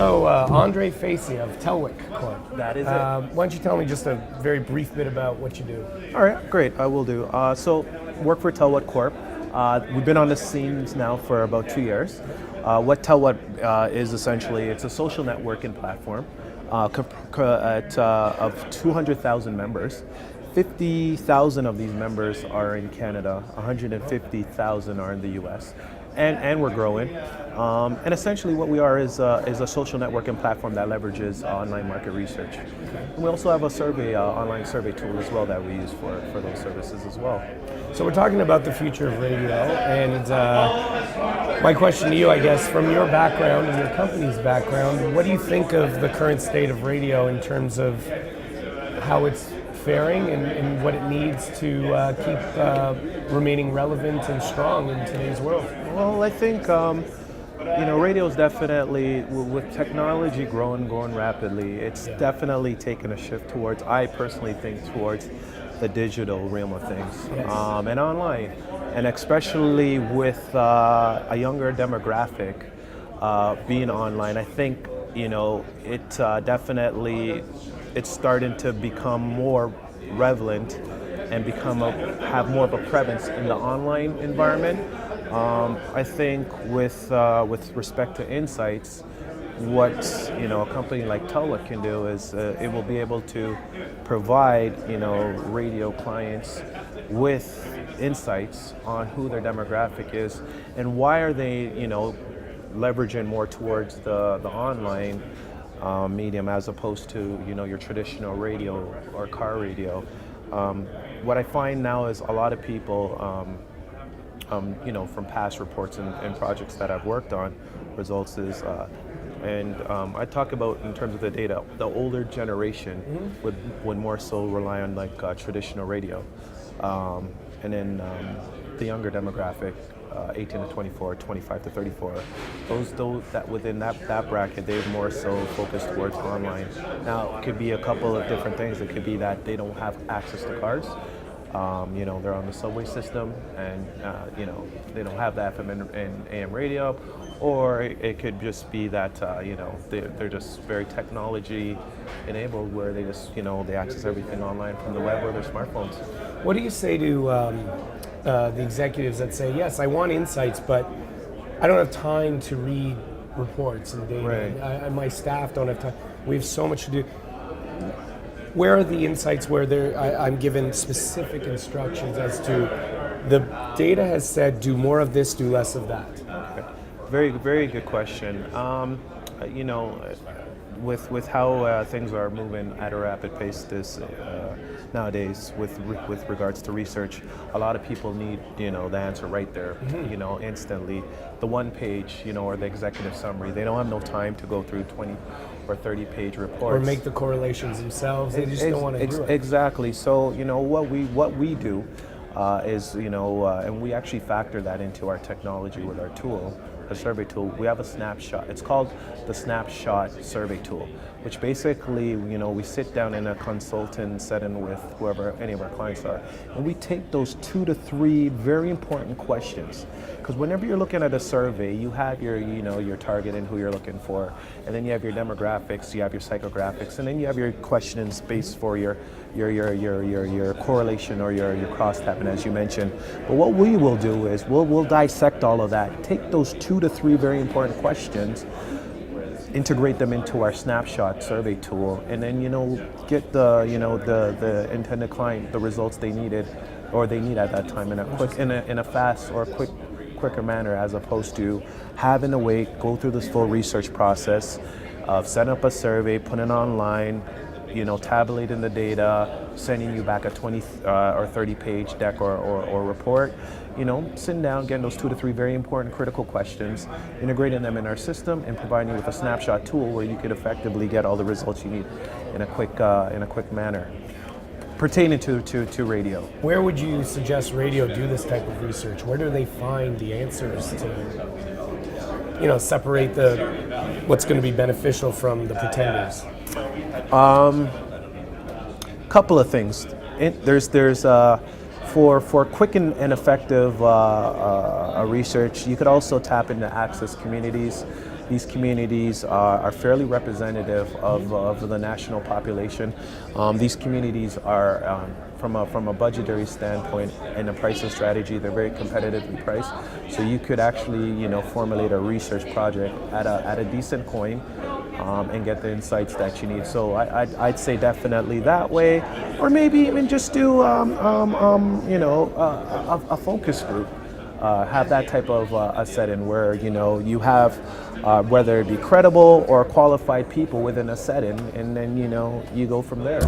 So, Andre Facey of Tellwut Corp. That is it. Why don't you tell me just a very brief bit about what you do? All right, great. I will do. So, work for Tellwut Corp. We've been on the scenes now for about 2 years. What Tellwut is essentially, it's a social networking platform of 200,000 members. 50,000 of these members are in Canada, 150,000 are in the US, and we're growing. And essentially what we are is a social networking platform that leverages online market research. And we also have a survey, online survey tool as well that we use for those services as well. So we're talking about the future of radio, and my question to you, I guess, from your background and your company's background, what do you think of the current state of radio in terms of how it's faring and what it needs to keep remaining relevant and strong in today's world? Well, I think radio is definitely, with technology growing rapidly, it's definitely taken a shift towards, I personally think, towards the digital realm of things. Yes. And online, and especially with a younger demographic being online. I think it definitely, it's starting to become more relevant and have more of a presence in the online environment. I think with respect to insights, what a company like Tellwut can do is it will be able to provide radio clients with insights on who their demographic is and why are they leveraging more towards the online medium as opposed to your traditional radio or car radio. What I find now is a lot of people from past reports and projects that I've worked on, results is, I talk about in terms of the data, the older generation would more so rely on traditional radio, and then the younger demographic, 18 to 24, 25 to 34, those that within that bracket, they're more so focused towards online. Now, it could be a couple of different things. It could be that they don't have access to cars. They're on the subway system, and they don't have the FM and AM radio, or it could just be that they're just very technology enabled, where they just they access everything online from the web or their smartphones. What do you say to the executives that say, yes, I want insights, but I don't have time to read reports and data. Right. My staff don't have time. We have so much to do. Where are the insights where I'm given specific instructions as to the data has said do more of this, do less of that? Okay. Very, very good question. With how things are moving at a rapid pace nowadays with regards to research, a lot of people need the answer right there, instantly. The one page, or the executive summary. They don't have no time to go through 20 or 30-page reports. Or make the correlations themselves. They just don't want to do it. Exactly. So what we do is and we actually factor that into our technology with our tool. A survey tool, we have a snapshot. It's called the snapshot survey tool, which basically, we sit down in a consultant setting with any of our clients are, and we take those 2 to 3 very important questions. Because whenever you're looking at a survey, you have your target and who you're looking for, and then you have your demographics, you have your psychographics, and then you have your questions based for your correlation or your cross-tapping, as you mentioned. But what we will do is we'll dissect all of that, take those 2 to 3 very important questions, integrate them into our snapshot survey tool, and then get the intended client the results they needed or they need at that time in a fast or quicker manner, as opposed to having to wait, go through this full research process of setting up a survey, putting it online, tabulating the data, sending you back a 20 or 30-page deck or report. Sitting down, getting those 2 to 3 very important critical questions, integrating them in our system, and providing you with a snapshot tool where you could effectively get all the results you need in a quick manner, pertaining to radio. Where would you suggest radio do this type of research? Where do they find the answers to separate what's going to be beneficial from the pretenders? Couple of things. There's for quick and effective research, you could also tap into access communities. These communities are fairly representative of the national population. These communities are, from a budgetary standpoint and a pricing strategy, they're very competitively priced. So you could actually, formulate a research project at a decent coin, and get the insights that you need. So I'd say definitely that way, or maybe even just do a focus group. Have that type of a setting where you have whether it be credible or qualified people within a setting, and then you go from there.